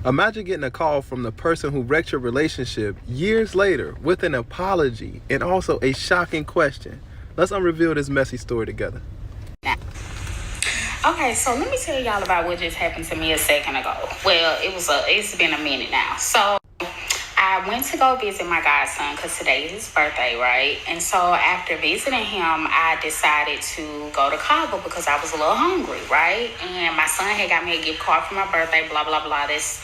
Imagine getting a call from the person who wrecked your relationship years later with an apology and also a shocking question. Let's unreveal this messy story together. Okay, so let me tell y'all about what just happened to me a second ago. Well, it's been a minute now. So I went to go visit my godson because today is his birthday, right? And so after visiting him, I decided to go to Cabo because I was a little hungry, right? And my son had got me a gift card for my birthday, blah, blah, blah. That's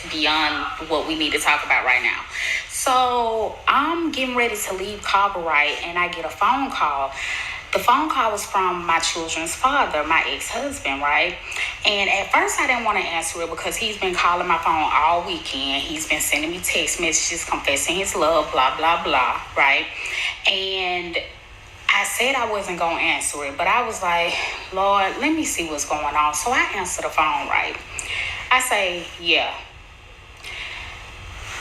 beyond what we need to talk about right now. So I'm getting ready to leave Cabo, right? And I get a phone call. The phone call was from my children's father, my ex-husband, right? And at first I didn't want to answer it because he's been calling my phone all weekend. He's been sending me text messages confessing his love, blah, blah, blah, right? And I said I wasn't going to answer it, but I was like, Lord, let me see what's going on. So I answer the phone, right? I say, yeah.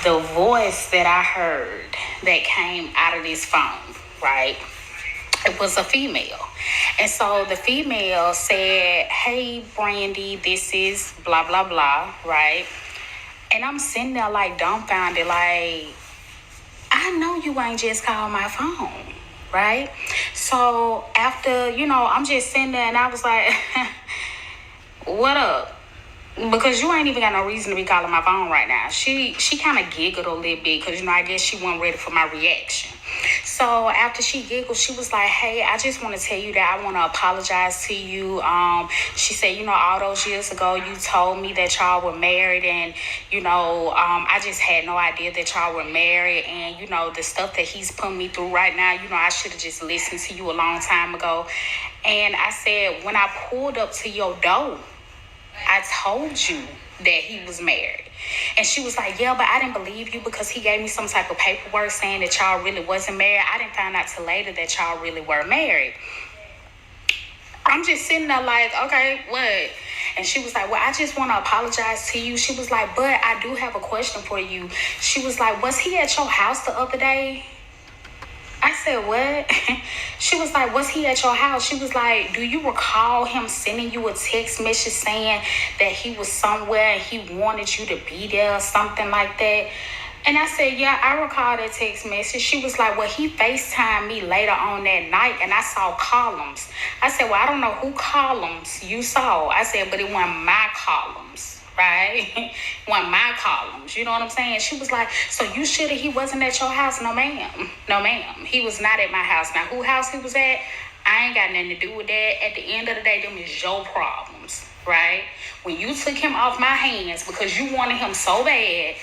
The voice that I heard that came out of this phone, right? It was a female. And so the female said, hey, Brandy, this is blah, blah, blah, right? And I'm sitting there like dumbfounded, like, I know you ain't just called my phone, right? So after, I'm just sitting there and I was like, what up? Because you ain't even got no reason to be calling my phone right now. She kind of giggled a little bit because, I guess she wasn't ready for my reaction. So after she giggled, she was like, hey, I just want to tell you that I want to apologize to you. She said, all those years ago, you told me that y'all were married and, I just had no idea that y'all were married. And, the stuff that he's putting me through right now, I should have just listened to you a long time ago. And I said, when I pulled up to your door, I told you that he was married. And she was like, yeah, but I didn't believe you because he gave me some type of paperwork saying that y'all really wasn't married. I didn't find out till later that y'all really were married. I'm just sitting there like, okay, what? And she was like, well, I just want to apologize to you. She was like, but I do have a question for you. She was like, was he at your house the other day? I said, what? She was like, was he at your house? She was like, do you recall him sending you a text message saying that he was somewhere and he wanted you to be there or something like that? And I said, yeah, I recall that text message. She was like, well, he FaceTimed me later on that night and I saw columns. I said, well, I don't know who columns you saw. I said, but it wasn't my columns. Right? One of my columns. You know what I'm saying? She was like, so you sure that he wasn't at your house? No, ma'am. No, ma'am. He was not at my house. Now, whose house he was at, I ain't got nothing to do with that. At the end of the day, them is your problems. Right? When you took him off my hands because you wanted him so bad,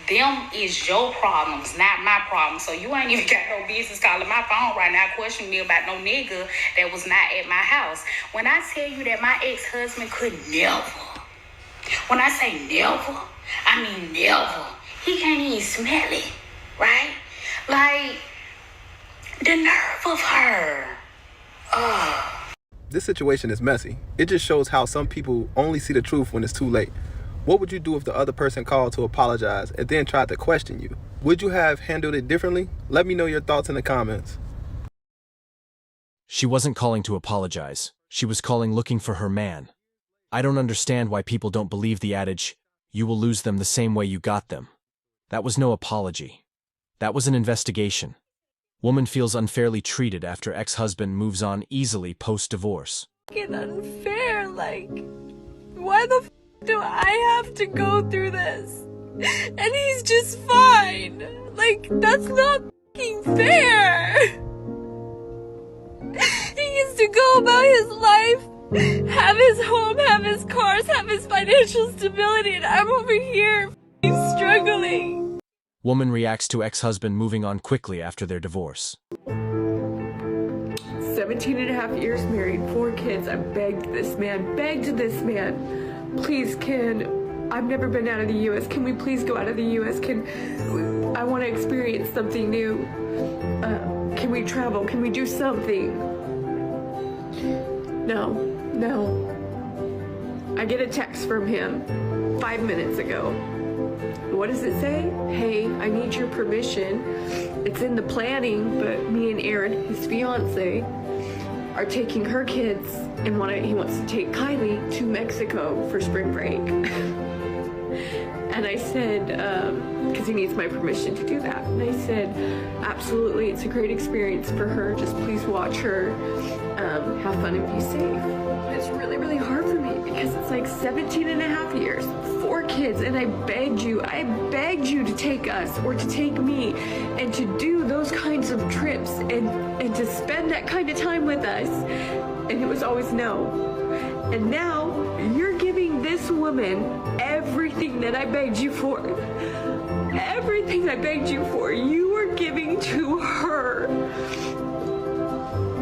them is your problems, not my problems. So you ain't even got no business calling my phone right now questioning me about no nigga that was not at my house. When I tell you that my ex-husband could never, when I say never, I mean never. He can't even smell it, right? Like, the nerve of her. This situation is messy. It just shows how some people only see the truth when it's too late. What would you do if the other person called to apologize and then tried to question you? Would you have handled it differently? Let me know your thoughts in the comments. She wasn't calling to apologize. She was calling looking for her man. I don't understand why people don't believe the adage, you will lose them the same way you got them. That was no apology. That was an investigation. Woman feels unfairly treated after ex-husband moves on easily post-divorce. It's unfair, why the f do I have to go through this? And he's just fine. That's not f***ing fair. He gets to go about his life, have his home, have his cars, have his financial stability, and I'm over here f***ing struggling. Woman reacts to ex-husband moving on quickly after their divorce. 17 and a half years married, 4 kids. I begged this man, please, I've never been out of the U.S. Can we please go out of the U.S.? I want to experience something new. Can we travel? Can we do something? No. I get a text from him 5 minutes ago. What does it say? Hey, I need your permission. It's in the planning, but me and Aaron, his fiance, are taking her kids and he wants to take Kylie to Mexico for spring break. And And I said, because he needs my permission to do that. And I said, absolutely, it's a great experience for her. Just please watch her, have fun and be safe. It's really, really hard for me because it's like 17 and a half years, 4 kids, and I begged you to take us or to take me and to do those kinds of trips and to spend that kind of time with us. And it was always no. And now you're giving this woman everything that I begged you for. Everything I begged you for, you are giving to her.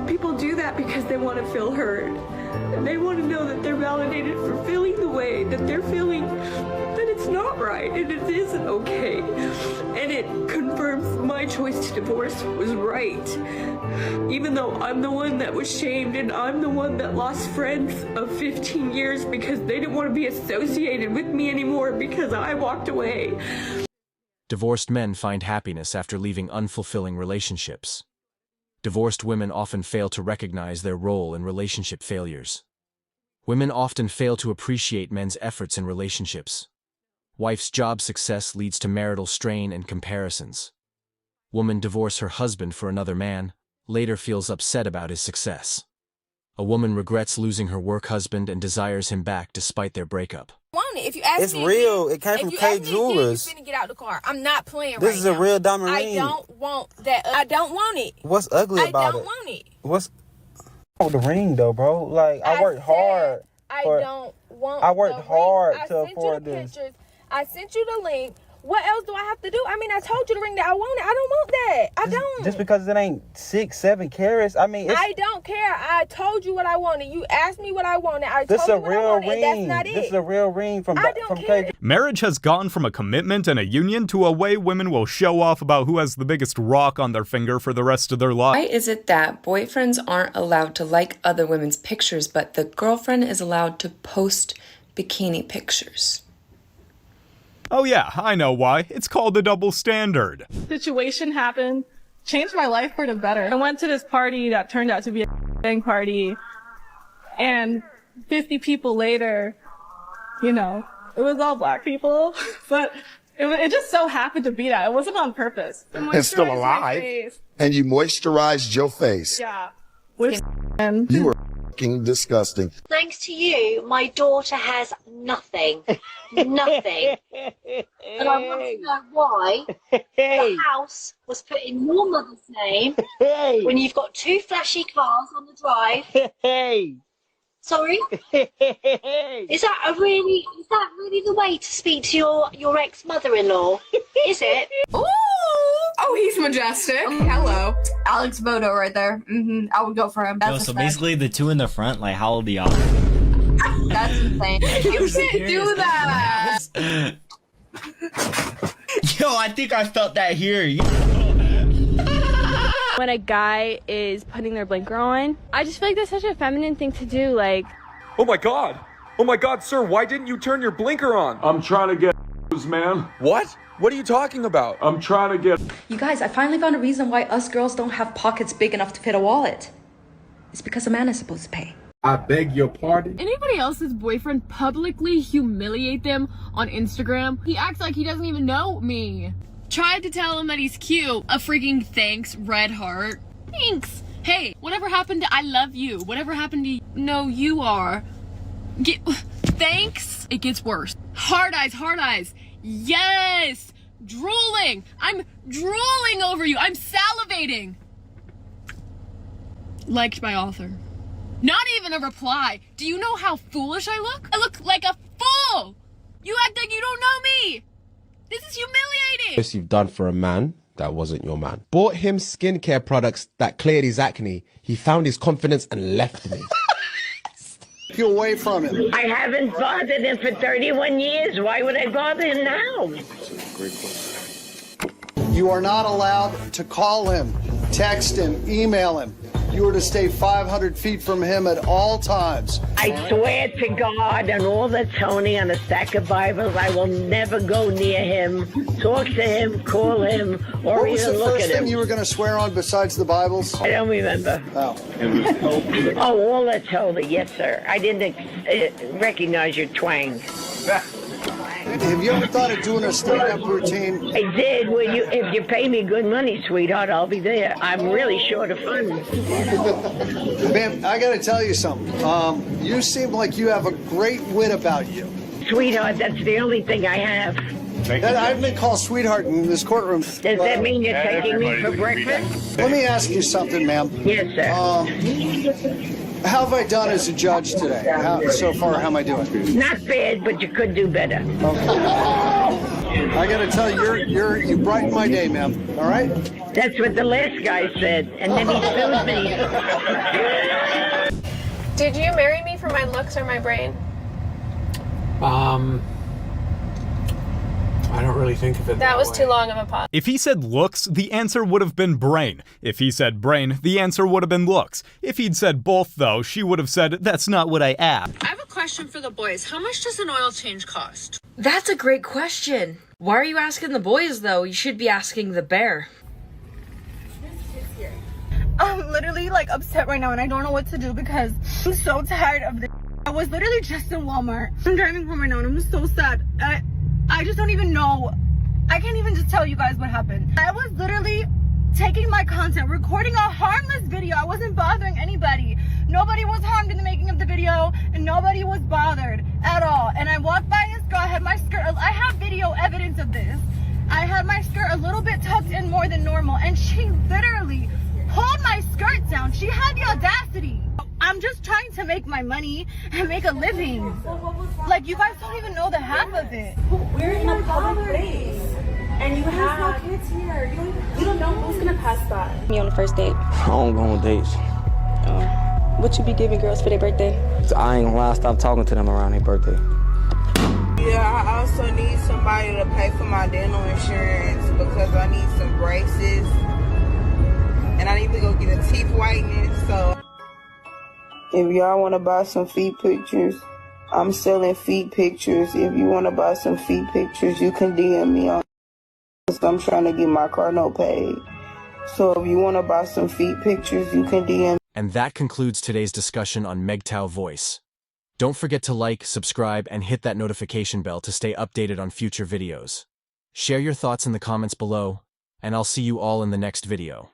People do that because they want to feel heard. And they want to know that they're validated for feeling the way that they're feeling, that it's not right and it isn't okay. And it confirms my choice to divorce was right. Even though I'm the one that was shamed and I'm the one that lost friends of 15 years because they didn't want to be associated with me anymore because I walked away. Divorced men find happiness after leaving unfulfilling relationships. Divorced women often fail to recognize their role in relationship failures. Women often fail to appreciate men's efforts in relationships. Wife's job success leads to marital strain and comparisons. Woman divorce her husband for another man, later feels upset about his success. A woman regrets losing her work husband and desires him back despite their breakup. Want it. If you ask it's me real. Again, it came from if you K ask me Jewelers. again, you finna get out the car. I'm not playing This right is now. a real diamond I ring. don't want that. I don't want it. What's ugly about it? I don't want it. What's the ring though, bro? Like I worked hard. I don't want. I worked hard to afford this. Pictures. I sent you the link. What else do I have to do? I mean, I told you the ring that I wanted. I don't want that. I don't. Just because it ain't 6-7 carats. I mean, I don't care. I told you what I wanted. You asked me what I wanted. I this told you a what I real wanted. ring. That's not it. This is a real ring from care. K. Marriage has gone from a commitment and a union to a way women will show off about who has the biggest rock on their finger for the rest of their life. Why is it that boyfriends aren't allowed to like other women's pictures, but the girlfriend is allowed to post bikini pictures? Oh yeah, I know why. It's called a double standard. Situation happened, changed my life for the better. I went to this party that turned out to be a bang party, and 50 people later, you know, it was all black people, but it just so happened to be that. It wasn't on purpose. And still alive, and you moisturized your face. Yeah. With you were fucking disgusting. Thanks to you, my daughter has nothing. Nothing. And I want to know why the house was put in your mother's name when you've got 2 flashy cars on the drive. Sorry? Is that really the way to speak to your ex-mother-in-law? Is it? Ooh! Oh, he's majestic. Hello. Alex Bodo right there. I would go for him. That's so basically the 2 in the front, like how old are y'all? That's insane. You can't do that. Yo, I think I felt that here. When a guy is putting their blinker on, I just feel like that's such a feminine thing to do, like... Oh my god, sir, why didn't you turn your blinker on? I'm trying to get man. What? What are you talking about? I'm trying to get... You guys, I finally found a reason why us girls don't have pockets big enough to fit a wallet. It's because a man is supposed to pay. I beg your pardon? Anybody else's boyfriend publicly humiliate them on Instagram? He acts like he doesn't even know me. Tried to tell him that he's cute. A freaking thanks, red heart. Thanks. Hey, whatever happened to I love you? Whatever happened to no, you are? Thanks. It gets worse. Hard eyes. Yes. Drooling. I'm drooling over you. I'm salivating. Liked by author. Not even a reply. Do you know how foolish I look? I look like a fool. You act like you don't know me. This is humiliating. This you've done for a man that wasn't your man. Bought him skincare products that cleared his acne. He found his confidence and left me. You away from him. I haven't bothered him for 31 years. Why would I bother him now? You are not allowed to call him, text him, email him. You are to stay 500 feet from him at all times. I swear to God and all that's Tony on a stack of Bibles, I will never go near him, talk to him, call him, or what was even the look first at him. thing you were going to swear on besides the Bibles? I don't remember. Oh. All that's holy, yes, sir. I didn't recognize your twang. Have you ever thought of doing a stand-up routine? I did. Well, if you pay me good money, sweetheart, I'll be there. I'm really short of funds. Ma'am, I got to tell you something. You seem like you have a great wit about you. Sweetheart, that's the only thing I have. I've been called sweetheart in this courtroom. Does that mean you're taking me for breakfast? Let me ask you something, ma'am. Yes, sir. How have I done as a judge today? So far, how am I doing? Not bad, but you could do better. I got to tell you, you brighten my day, ma'am. All right? That's what the last guy said, and then he sued me. Did you marry me for my looks or my brain? I don't really think of it That was way. too long of a pause. If he said looks, the answer would have been brain. If he said brain, the answer would have been looks. If he'd said both, though, she would have said, that's not what I asked. I have a question for the boys. How much does an oil change cost? That's a great question. Why are you asking the boys, though? You should be asking the bear. I'm literally like upset right now and I don't know what to do because I'm so tired of this. I was literally just in Walmart. I'm driving home right now and I'm just so sad. I just don't even know. I can't even just tell you guys what happened. I was literally taking my content, recording a harmless video. I wasn't bothering anybody. Nobody was harmed in the making of the video and nobody was bothered at all. And I walked by this girl, I had my skirt, I have video evidence of this. I had my skirt a little bit tucked in more than normal and she literally pulled my skirt down. She had the audacity. I'm just trying to make my money and make a living. Like, you guys don't even know the half of it. We're in a public place, and you have no kids here. You don't know who's gonna pass by. Me on the first date. I don't go on dates. What you be giving girls for their birthday? I ain't gonna lie, stop talking to them around their birthday. Yeah, I also need somebody to pay for my dental insurance because I need some braces. And I need to go get a teeth whitening, so... If y'all want to buy some feet pictures, I'm selling feet pictures. If you want to buy some feet pictures, you can DM me on. I'm trying to get my car note paid. So if you want to buy some feet pictures, you can DM. And that concludes today's discussion on MGTOW voice. Don't forget to like, subscribe, and hit that notification bell to stay updated on future videos. Share your thoughts in the comments below, and I'll see you all in the next video.